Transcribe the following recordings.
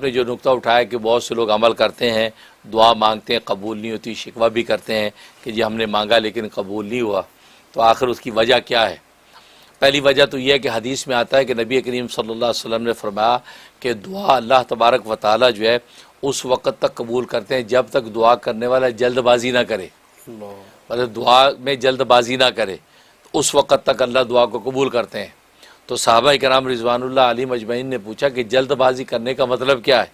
आपने जो नुक्ता उठाया कि बहुत से लोग अमल करते हैं, दुआ मांगते हैं, कबूल नहीं होती, शिकवा भी करते हैं कि जी हमने मांगा लेकिन कबूल नहीं हुआ, तो आखिर उसकी वजह क्या है? पहली वजह तो यह है कि हदीस में आता है कि नबी करीम सल्लल्लाहु अलैहि वसल्लम ने फरमाया कि दुआ अल्लाह तबारक व तआला जो है उस वक़्त तक कबूल करते हैं जब तक दुआ करने वाला जल्दबाजी ना करे। मतलब दुआ में जल्दबाजी ना करे, तो उस वक़्त तक अल्लाह दुआ को कबूल करते हैं। तो सहाबा इकराम रिज़वानुल्लाह अलैहिम अजमईन ने पूछा कि जल्दबाजी करने का मतलब क्या है?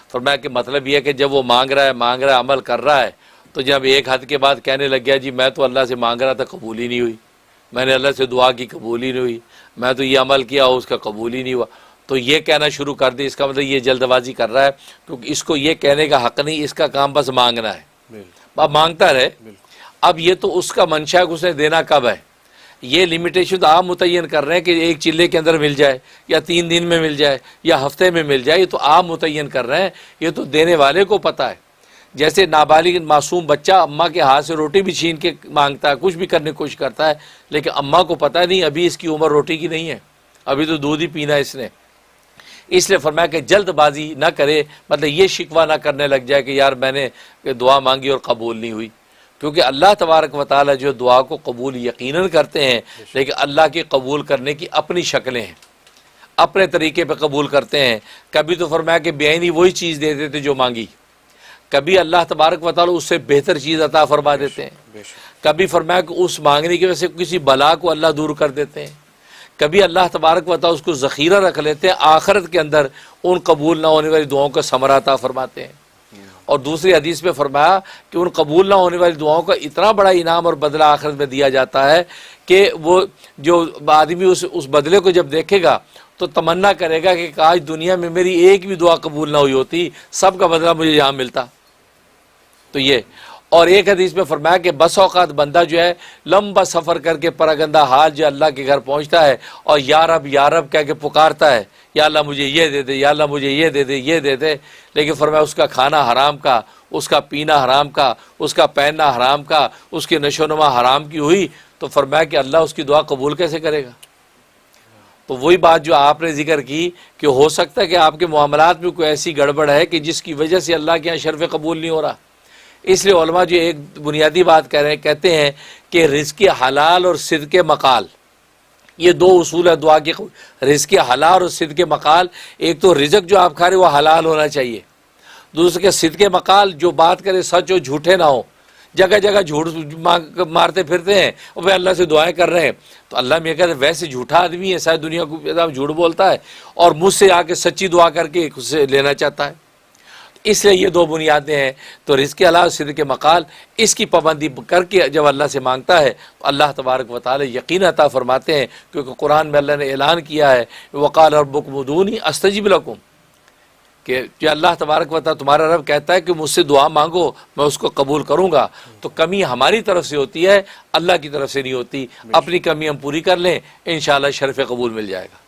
फरमाया कि मतलब यह है कि जब वो मांग रहा है, अमल कर रहा है, तो जब एक हद के बाद कहने लग गया जी मैं तो अल्लाह से मांग रहा था, कबूल ही नहीं हुई, मैंने अल्लाह से दुआ की, कबूल ही नहीं हुई, मैं तो ये अमल किया उसका कबूल ही नहीं हुआ, तो ये कहना शुरू कर दे, इसका मतलब ये जल्दबाजी कर रहा है, क्योंकि इसको ये कहने का हक़ नहीं, इसका काम बस मांगना है, अब मांगता रहे। अब ये तो उसका मंशा है, उसने देना कब है, ये लिमिटेशन तो आप मुतय्यन कर रहे हैं कि एक चिल्ले के अंदर मिल जाए या 3 दिन में मिल जाए या हफ्ते में मिल जाए, ये तो आप मुतय्यन कर रहे हैं, ये तो देने वाले को पता है। जैसे नाबालिग मासूम बच्चा अम्मा के हाथ से रोटी भी छीन के मांगता है, कुछ भी करने की कोशिश करता है, लेकिन अम्मा को पता नहीं अभी इसकी उम्र रोटी की नहीं है, अभी तो दूध ही पीना है इसने। इसलिए फरमाया कि जल्दबाजी ना करे, मतलब ये शिकवा ना करने लग जाए कि यार मैंने दुआ मांगी और कबूल नहीं हुई, क्योंकि अल्लाह तबारक व तआला जो दुआ को कबूल यकीनन करते हैं, लेकिन अल्लाह के कबूल करने की अपनी शक्लें हैं, अपने तरीके पे कबूल करते हैं। कभी तो फरमाया कि बेआईनी वही चीज़ दे देते जो मांगी, कभी अल्लाह तबारक व तआला उससे बेहतर चीज़ अता फरमा देते हैं, कभी फरमाया कि उस मांगने की वजह से किसी बला को अल्लाह दूर कर देते हैं, कभी अल्लाह तबारक व तआला उसको ज़ख़ीरा रख लेते हैं, आखिरत के अंदर उन कबूल ना होने वाली दुआओं का समरा अता फरमाते हैं। और दूसरी हदीस में फरमाया कि उन कबूल ना होने वाली दुआओं का इतना बड़ा इनाम और बदला आखिरत में दिया जाता है कि वो जो आदमी उस बदले को जब देखेगा तो तमन्ना करेगा कि काश दुनिया में मेरी एक भी दुआ कबूल ना हुई होती, सब का बदला मुझे यहाँ मिलता। तो ये, और एक हदीस में फरमाया कि बस औक़ात बंदा जो है लंबा सफ़र करके परगंदा हाल जो अल्लाह के घर पहुँचता है और या रब कह के पुकारता है, या अल्लाह मुझे ये दे दे, या अल्लाह मुझे ये दे दे, ये दे दे, लेकिन फरमाया उसका खाना हराम का, उसका पीना हराम का, उसका पहनना हराम का, उसकी नशोनुमा हराम की हुई, तो फरमाया कि अल्लाह उसकी दुआ कबूल कैसे करेगा? तो वही बात जो आपने जिक्र की कि हो सकता है कि आपके मामलात में कोई ऐसी गड़बड़ है कि जिसकी वजह से अल्लाह के यहाँ शर्फ़ कबूल नहीं हो रहा। इसलिए उलमा जो एक बुनियादी बात कह रहे हैं, कहते हैं कि रिज़्क़ हलाल और सिद्क़ मक़ाल, ये दो उसूल है दुआ के। रिज़्क़ हलाल और सिद्क़ मक़ाल, एक तो रिज़्क़ जो आप खा रहे वो हलाल होना चाहिए, दूसरे के सिद्क़ मक़ाल जो बात करे सच हो, झूठे ना हो। जगह जगह झूठ मारते फिरते हैं और वे अल्लाह से दुआएं कर रहे हैं, तो अल्लाह में कहते वैसे झूठा आदमी है, शायद दुनिया को झूठ बोलता है और मुझसे आके सच्ची दुआ करके उससे लेना चाहता है। इसलिए ये दो बुनियादें हैं। तो रिज़्क़ हलाल सिद्क़ मक़ाल, इसकी पाबंदी करके जब अल्लाह से मांगता है तो अल्लाह तबारक व तआला यकीन अता फरमाते हैं, क्योंकि कुरान में अल्लाह ने ऐलान किया है वक़ाल रब्बुकुम उदूनी अस्तजिब लकुम, कि जो अल्लाह तबारक व तआला तुम्हारा रब कहता है कि मुझसे दुआ मांगो मैं उसको कबूल करूँगा। तो कमी हमारी तरफ से होती है, अल्लाह की तरफ से नहीं होती। अपनी कमी हम पूरी कर लें, इंशाअल्लाह शर्फ़ कबूल मिल जाएगा।